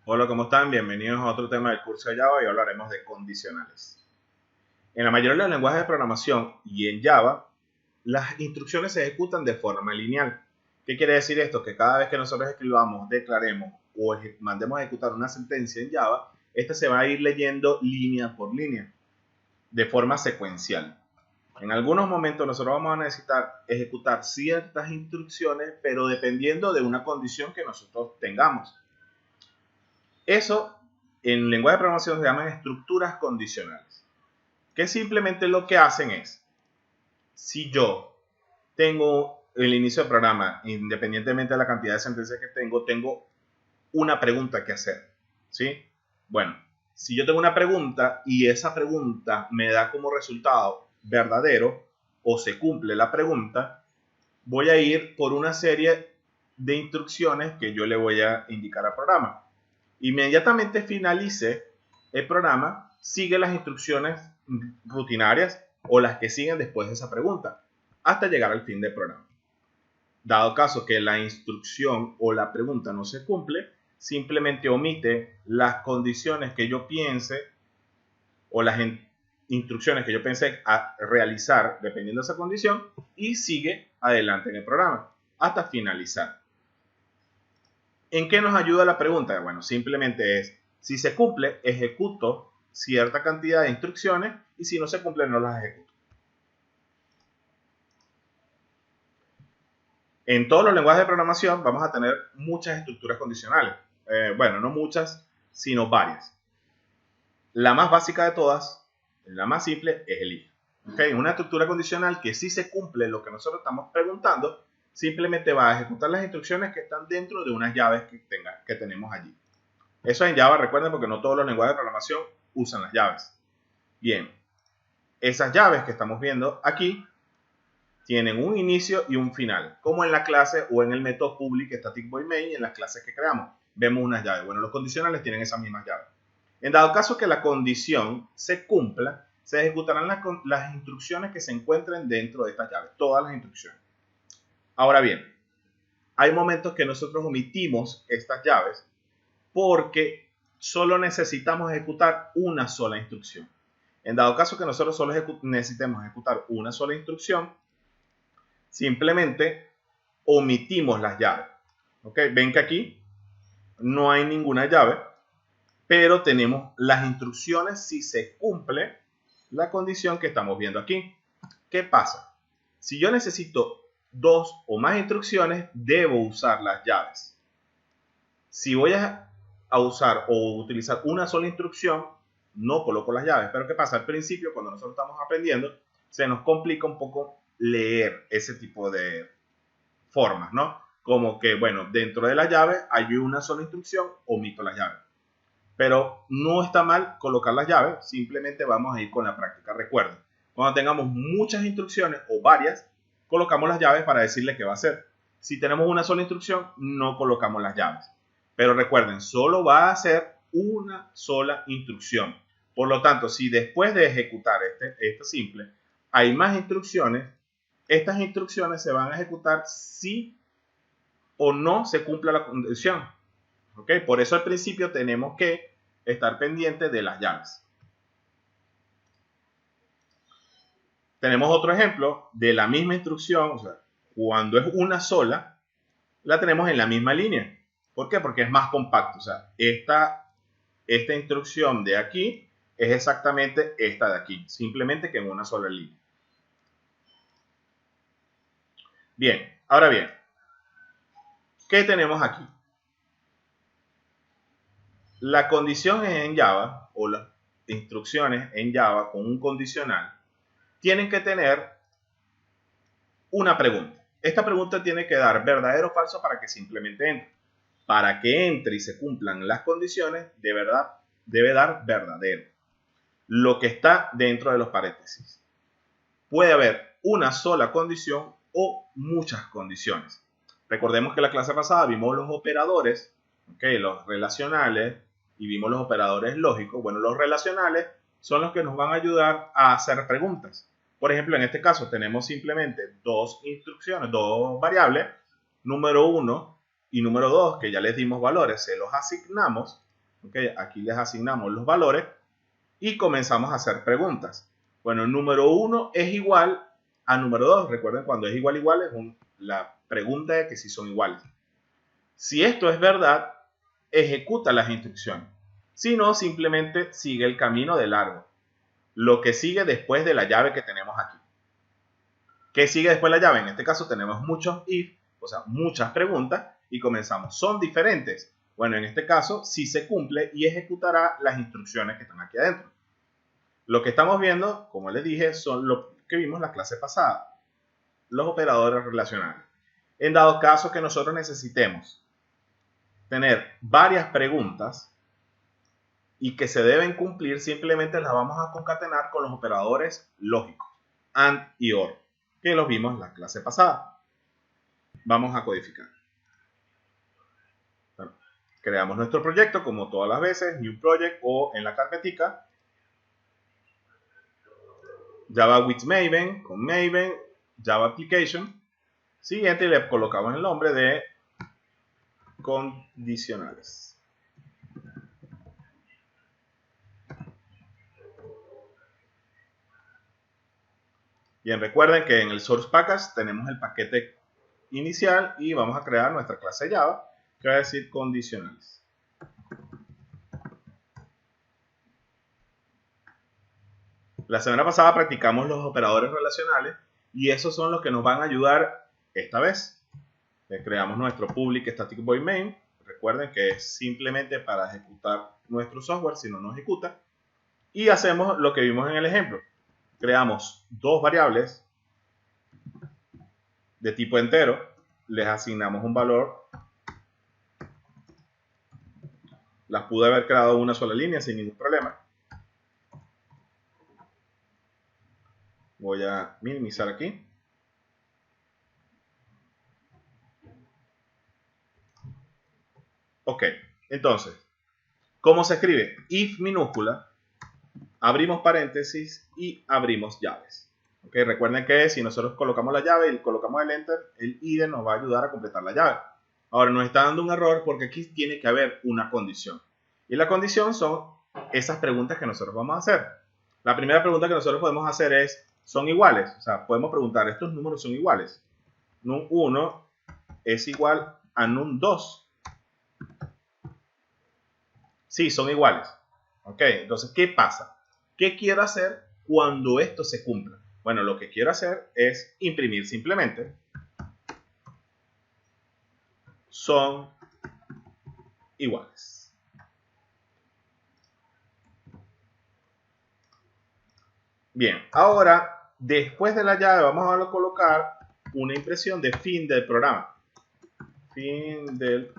Hola, ¿cómo están? Bienvenidos a otro tema del curso de Java y hablaremos de condicionales. En la mayoría de los lenguajes de programación y en Java, las instrucciones se ejecutan de forma lineal. ¿Qué quiere decir esto? Que cada vez que nosotros escribamos, declaremos o mandemos a ejecutar una sentencia en Java, esta se va a ir leyendo línea por línea, de forma secuencial. En algunos momentos nosotros vamos a necesitar ejecutar ciertas instrucciones, pero dependiendo de una condición que nosotros tengamos. Eso en lenguaje de programación se llaman estructuras condicionales, que simplemente lo que hacen es, si yo tengo el inicio del programa, independientemente de la cantidad de sentencias que tengo una pregunta que hacer, ¿sí? Bueno, si yo tengo una pregunta y esa pregunta me da como resultado verdadero o se cumple la pregunta, voy a ir por una serie de instrucciones que yo le voy a indicar al programa. Inmediatamente finalice el programa, sigue las instrucciones rutinarias o las que siguen después de esa pregunta, hasta llegar al fin del programa. Dado caso que la instrucción o la pregunta no se cumple, simplemente omite las condiciones que yo piense o las instrucciones que yo pensé a realizar dependiendo de esa condición y sigue adelante en el programa hasta finalizar. ¿En qué nos ayuda la pregunta? Bueno, simplemente es, si se cumple, ejecuto cierta cantidad de instrucciones y si no se cumple, no las ejecuto. En todos los lenguajes de programación vamos a tener muchas estructuras condicionales. Bueno, no muchas, sino varias. La más básica de todas, la más simple, es el if. ¿Okay? Una estructura condicional que si se cumple lo que nosotros estamos preguntando, simplemente va a ejecutar las instrucciones que están dentro de unas llaves que tenemos allí. Eso en Java, recuerden, porque no todos los lenguajes de programación usan las llaves. Bien, esas llaves que estamos viendo aquí tienen un inicio y un final, como en la clase o en el método public static void main, en las clases que creamos. Vemos unas llaves. Bueno, los condicionales tienen esas mismas llaves. En dado caso que la condición se cumpla, se ejecutarán las instrucciones que se encuentren dentro de estas llaves, todas las instrucciones. Ahora bien, hay momentos que nosotros omitimos estas llaves porque solo necesitamos ejecutar una sola instrucción. En dado caso que nosotros solo necesitemos ejecutar una sola instrucción, simplemente omitimos las llaves. ¿Okay? Ven que aquí no hay ninguna llave, pero tenemos las instrucciones si se cumple la condición que estamos viendo aquí. ¿Qué pasa? Si yo necesito dos o más instrucciones, debo usar las llaves. Si voy a usar o utilizar una sola instrucción, no coloco las llaves. Pero ¿qué pasa? Al principio, cuando nosotros estamos aprendiendo, se nos complica un poco leer ese tipo de formas, ¿no? Como que, bueno, dentro de la llave hay una sola instrucción, omito las llaves. Pero no está mal colocar las llaves, simplemente vamos a ir con la práctica. Recuerden, cuando tengamos muchas instrucciones o varias, colocamos las llaves para decirle qué va a hacer. Si tenemos una sola instrucción, no colocamos las llaves. Pero recuerden, solo va a hacer una sola instrucción. Por lo tanto, si después de ejecutar este simple hay más instrucciones, estas instrucciones se van a ejecutar si o no se cumpla la condición. ¿Okay? Por eso al principio tenemos que estar pendientes de las llaves. Tenemos otro ejemplo de la misma instrucción, o sea, cuando es una sola, la tenemos en la misma línea. ¿Por qué? Porque es más compacto. O sea, esta instrucción de aquí es exactamente esta de aquí, simplemente que en una sola línea. Bien, ahora bien, ¿qué tenemos aquí? La condición en Java, o las instrucciones en Java con un condicional, tienen que tener una pregunta. Esta pregunta tiene que dar verdadero o falso para que simplemente entre. Para que entre y se cumplan las condiciones, debe dar verdadero. Lo que está dentro de los paréntesis. Puede haber una sola condición o muchas condiciones. Recordemos que la clase pasada vimos los operadores, ¿okay? Los relacionales, y vimos los operadores lógicos. Bueno, los relacionales son los que nos van a ayudar a hacer preguntas. Por ejemplo, en este caso tenemos simplemente dos instrucciones, dos variables, número 1 y número 2, que ya les dimos valores, se los asignamos Okay, aquí les asignamos los valores y comenzamos a hacer preguntas. Bueno, número 1 es igual a número 2. Recuerden, cuando es igual es la pregunta de que si son iguales. Si esto es verdad, ejecuta las instrucciones. Si no, simplemente sigue el camino de largo. Lo que sigue después de la llave que tenemos aquí. ¿Qué sigue después de la llave? En este caso tenemos muchos if, o sea, muchas preguntas, y comenzamos. ¿Son diferentes? Bueno, en este caso sí se cumple y ejecutará las instrucciones que están aquí adentro. Lo que estamos viendo, como les dije, son lo que vimos en la clase pasada, los operadores relacionales. En dado caso que nosotros necesitemos tener varias preguntas y que se deben cumplir, simplemente las vamos a concatenar con los operadores lógicos, AND y OR, que los vimos en la clase pasada. Vamos a codificar. Bueno, creamos nuestro proyecto como todas las veces, New Project o en la carpetica, Java with Maven, con Maven, Java Application. Siguiente, y le colocamos el nombre de condicionales. Bien, recuerden que en el source package tenemos el paquete inicial y vamos a crear nuestra clase Java que va a decir condicionales. La semana pasada practicamos los operadores relacionales y esos son los que nos van a ayudar esta vez. Creamos nuestro public static void main. Recuerden que es simplemente para ejecutar nuestro software si no nos ejecuta. Y hacemos lo que vimos en el ejemplo. Creamos dos variables de tipo entero. Les asignamos un valor. Las pude haber creado en una sola línea sin ningún problema. Voy a minimizar aquí. Ok, entonces, ¿cómo se escribe? If minúscula, abrimos paréntesis y abrimos llaves. Okay, recuerden que si nosotros colocamos la llave y colocamos el enter, el IDE nos va a ayudar a completar la llave. Ahora nos está dando un error porque aquí tiene que haber una condición. Y la condición son esas preguntas que nosotros vamos a hacer. La primera pregunta que nosotros podemos hacer es, ¿son iguales? O sea, podemos preguntar, ¿estos números son iguales? Num1 es igual a num2. Sí, son iguales. Ok, entonces, ¿qué pasa? ¿Qué quiero hacer cuando esto se cumpla? Bueno, lo que quiero hacer es imprimir simplemente. Son iguales. Bien, ahora, después de la llave, vamos a colocar una impresión de fin del programa. Fin del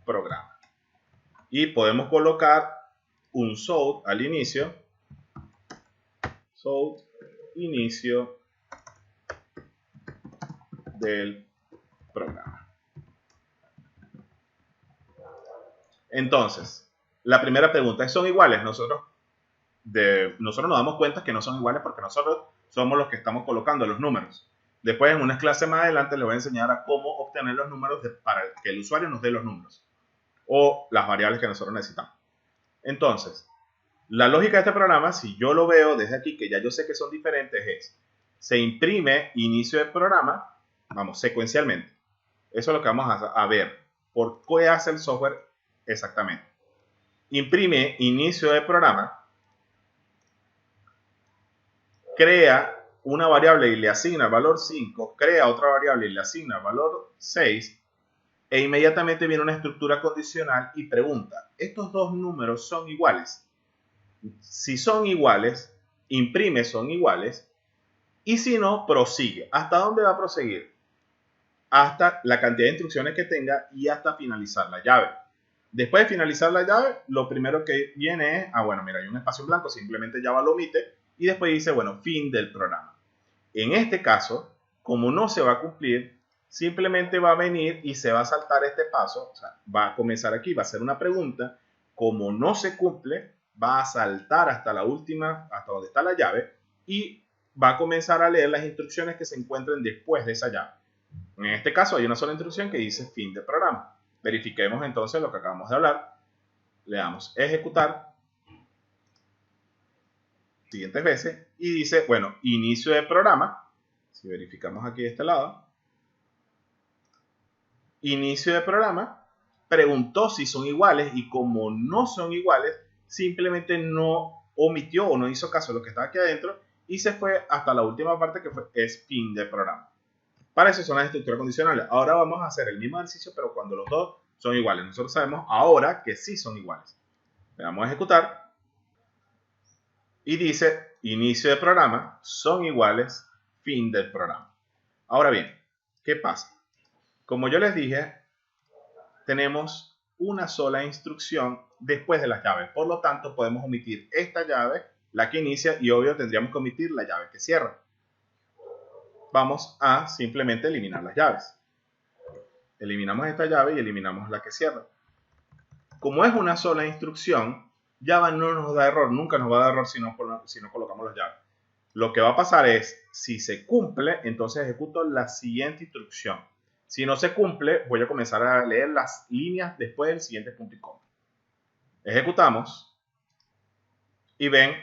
programa. Y podemos colocar un SOUT al inicio. SOUT, inicio del programa. Entonces, la primera pregunta es, ¿son iguales? Nosotros nos damos cuenta que no son iguales porque nosotros somos los que estamos colocando los números. Después, en unas clases más adelante, les voy a enseñar a cómo obtener los números para que el usuario nos dé los números o las variables que nosotros necesitamos. Entonces, la lógica de este programa, si yo lo veo desde aquí, que ya yo sé que son diferentes, es, se imprime inicio del programa, vamos, secuencialmente. Eso es lo que vamos a ver. ¿Por qué hace el software exactamente? Imprime inicio del programa, crea una variable y le asigna el valor 5, crea otra variable y le asigna el valor 6, e inmediatamente viene una estructura condicional y pregunta, ¿estos dos números son iguales? Si son iguales, imprime son iguales, y si no, prosigue. ¿Hasta dónde va a proseguir? Hasta la cantidad de instrucciones que tenga y hasta finalizar la llave. Después de finalizar la llave, lo primero que viene es, bueno, mira, hay un espacio en blanco, simplemente Java lo omite, y después dice, bueno, fin del programa. En este caso, como no se va a cumplir, simplemente va a venir y se va a saltar este paso, o sea, va a comenzar aquí, va a hacer una pregunta, como no se cumple, va a saltar hasta la última, hasta donde está la llave, y va a comenzar a leer las instrucciones que se encuentren después de esa llave. En este caso hay una sola instrucción que dice fin del programa. Verifiquemos entonces lo que acabamos de hablar. le damos ejecutar siguientes veces y dice, bueno, inicio de programa. Si verificamos aquí de este lado, inicio de programa, preguntó si son iguales y como no son iguales, simplemente no omitió o no hizo caso de lo que estaba aquí adentro y se fue hasta la última parte que es fin de programa. Para eso son las estructuras condicionales. Ahora vamos a hacer el mismo ejercicio, pero cuando los dos son iguales. Nosotros sabemos ahora que sí son iguales. Le damos a ejecutar y dice inicio de programa, son iguales, fin del programa. Ahora bien, ¿qué pasa? Como yo les dije, tenemos una sola instrucción después de las llaves. Por lo tanto, podemos omitir esta llave, la que inicia, y obvio tendríamos que omitir la llave que cierra. Vamos a simplemente eliminar las llaves. Eliminamos esta llave y eliminamos la que cierra. Como es una sola instrucción, Java no nos da error, nunca nos va a dar error si no colocamos las llaves. Lo que va a pasar es, si se cumple, entonces ejecuto la siguiente instrucción. Si no se cumple, voy a comenzar a leer las líneas después del siguiente punto y coma. Ejecutamos y ven,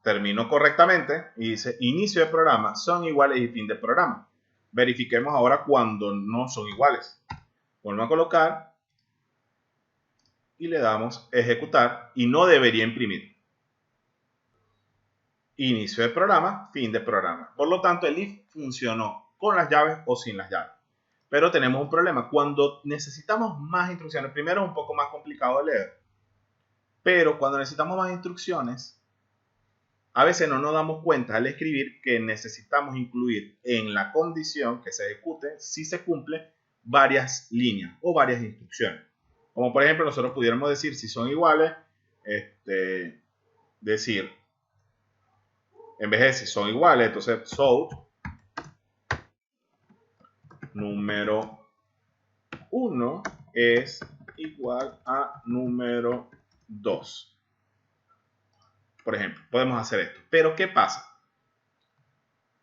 terminó correctamente y dice inicio de programa, son iguales y fin de programa. Verifiquemos ahora cuando no son iguales. Vuelvo a colocar y le damos ejecutar y no debería imprimir. Inicio de programa, fin de programa. Por lo tanto, el if funcionó con las llaves o sin las llaves. Pero tenemos un problema. Cuando necesitamos más instrucciones, primero es un poco más complicado de leer. Pero cuando necesitamos más instrucciones, a veces no nos damos cuenta al escribir que necesitamos incluir en la condición que se ejecute, si se cumple, varias líneas o varias instrucciones. Como por ejemplo, nosotros pudiéramos decir si son iguales, decir, en vez de si son iguales, entonces south número 1 es igual a número 2. Por ejemplo, podemos hacer esto. Pero ¿qué pasa?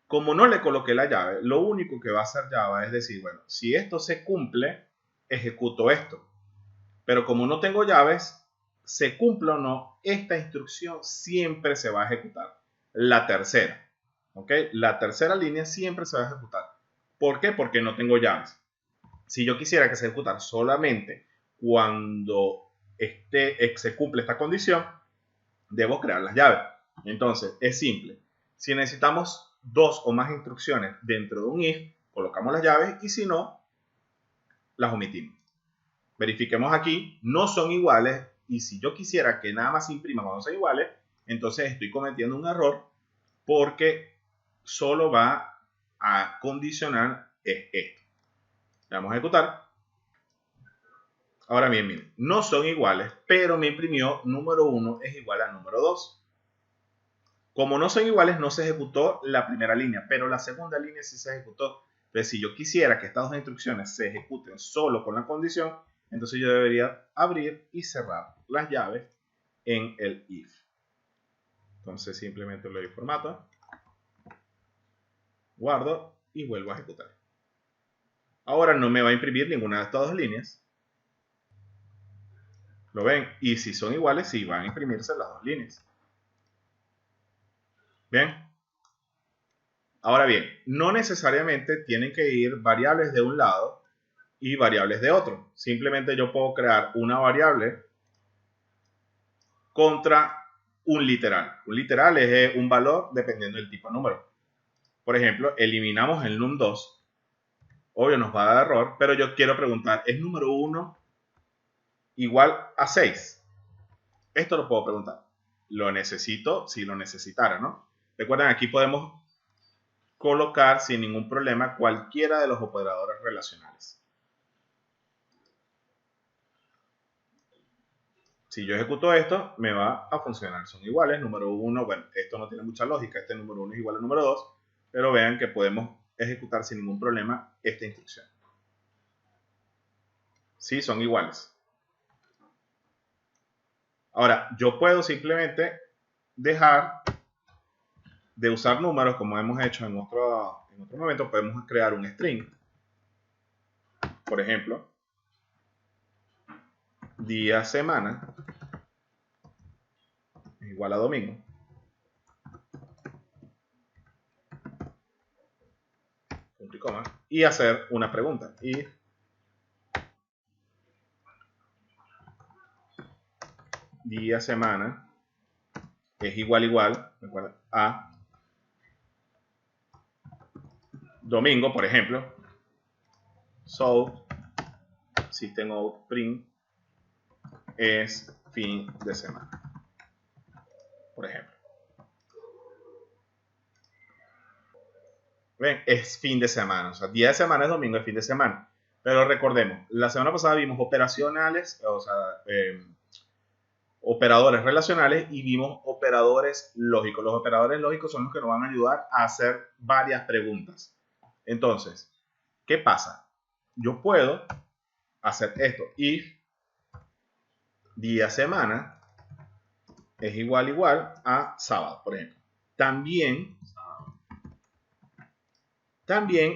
Como no le coloqué la llave, lo único que va a hacer Java es decir, bueno, si esto se cumple, ejecuto esto. Pero como no tengo llaves, se cumple o no, esta instrucción siempre se va a ejecutar. La tercera, ¿ok? La tercera línea siempre se va a ejecutar. ¿Por qué? Porque no tengo llaves. Si yo quisiera que se ejecutara solamente cuando se cumple esta condición, debo crear las llaves. Entonces, es simple. Si necesitamos dos o más instrucciones dentro de un if, colocamos las llaves y si no, las omitimos. Verifiquemos aquí, no son iguales y si yo quisiera que nada más se imprima cuando son iguales, entonces estoy cometiendo un error porque solo va a condicionar esto. Le vamos a ejecutar. Ahora bien, miren, no son iguales, pero me imprimió número 1 es igual a número 2. Como no son iguales, no se ejecutó la primera línea, pero la segunda línea sí se ejecutó. Entonces, si yo quisiera que estas dos instrucciones se ejecuten solo con la condición, entonces yo debería abrir y cerrar las llaves en el if. Entonces, simplemente le doy formato, guardo y vuelvo a ejecutar. Ahora no me va a imprimir ninguna de estas dos líneas. ¿Lo ven? Y si son iguales, sí van a imprimirse las dos líneas. ¿Bien? Ahora bien, no necesariamente tienen que ir variables de un lado y variables de otro. Simplemente yo puedo crear una variable contra un literal. Un literal es un valor dependiendo del tipo de número. Por ejemplo, eliminamos el num2. Obvio nos va a dar error, pero yo quiero preguntar, ¿es número 1 igual a 6? Esto lo puedo preguntar. Lo necesito si lo necesitara, ¿no? Recuerden, aquí podemos colocar sin ningún problema cualquiera de los operadores relacionales. Si yo ejecuto esto, me va a funcionar. Son iguales. Número 1, bueno, esto no tiene mucha lógica. Este número 1 es igual al número 2. Pero vean que podemos ejecutar sin ningún problema esta instrucción. Sí, son iguales. Ahora, yo puedo simplemente dejar de usar números como hemos hecho en otro momento. Podemos crear un string. Por ejemplo, día, semana. igual a domingo. Punto y coma. Y hacer una pregunta. If día semana es igual a domingo, por ejemplo. So, system out print es fin de semana, por ejemplo. ¿Ven? Es fin de semana, o sea, día de semana es domingo, es fin de semana. Pero recordemos, la semana pasada vimos operacionales, o sea, operadores relacionales y vimos operadores lógicos. Los operadores lógicos son los que nos van a ayudar a hacer varias preguntas. Entonces, ¿qué pasa? Yo puedo hacer esto. If día semana es igual a sábado, por ejemplo. También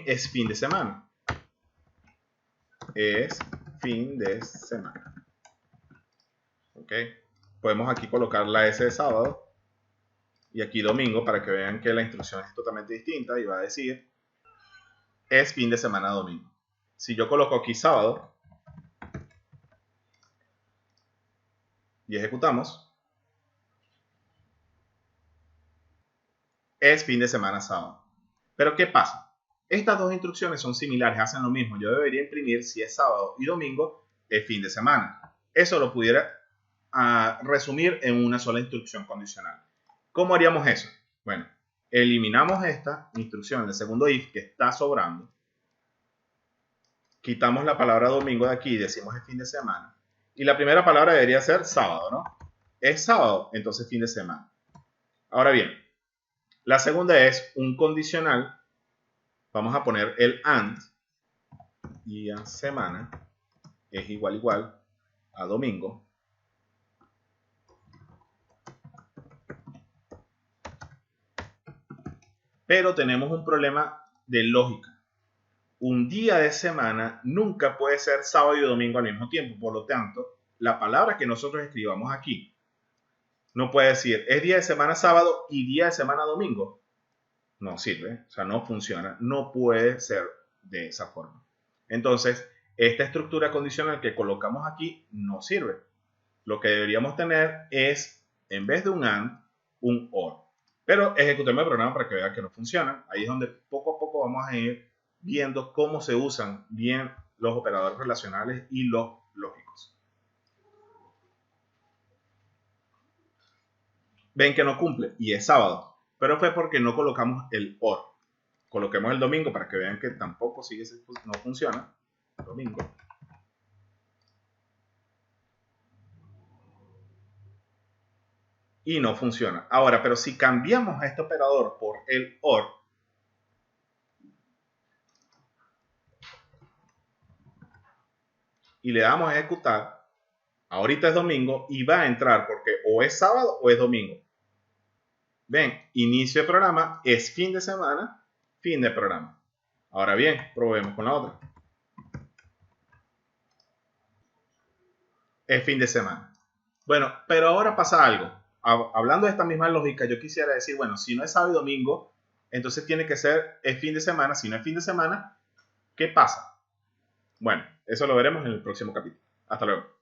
es fin de semana. Es fin de semana. ¿Ok? Podemos aquí colocar la S de sábado y aquí domingo para que vean que la instrucción es totalmente distinta y va a decir es fin de semana domingo. Si yo coloco aquí sábado y ejecutamos, es fin de semana sábado. Pero ¿qué pasa? Estas dos instrucciones son similares, hacen lo mismo. Yo debería imprimir si es sábado y domingo, es fin de semana. Eso lo pudiera resumir en una sola instrucción condicional. ¿Cómo haríamos eso? Bueno, eliminamos esta instrucción del segundo if que está sobrando. Quitamos la palabra domingo de aquí y decimos es fin de semana. Y la primera palabra debería ser sábado, ¿no? Es sábado, entonces fin de semana. Ahora bien, la segunda es un condicional. Vamos a poner el and, día, semana, es igual a domingo. Pero tenemos un problema de lógica. Un día de semana nunca puede ser sábado y domingo al mismo tiempo. Por lo tanto, la palabra que nosotros escribamos aquí no puede decir es día de semana sábado y día de semana domingo. No sirve, o sea, no funciona, no puede ser de esa forma. Entonces, esta estructura condicional que colocamos aquí no sirve. Lo que deberíamos tener es, en vez de un AND, un OR. Pero ejecutemos el programa para que vean que no funciona. Ahí es donde poco a poco vamos a ir viendo cómo se usan bien los operadores relacionales y los lógicos. Ven que no cumple y es sábado, pero fue porque no colocamos el OR. Coloquemos el domingo para que vean que tampoco no funciona. Domingo. Y no funciona. Ahora, pero si cambiamos a este operador por el OR, y le damos a ejecutar, ahorita es domingo y va a entrar porque o es sábado o es domingo. Ven, inicio de programa es fin de semana, fin de programa. Ahora bien, probemos con la otra. Es fin de semana. Bueno, pero ahora pasa algo. Hablando de esta misma lógica, yo quisiera decir, bueno, si no es sábado y domingo, entonces tiene que ser es fin de semana. Si no es fin de semana, ¿qué pasa? Bueno, eso lo veremos en el próximo capítulo. Hasta luego.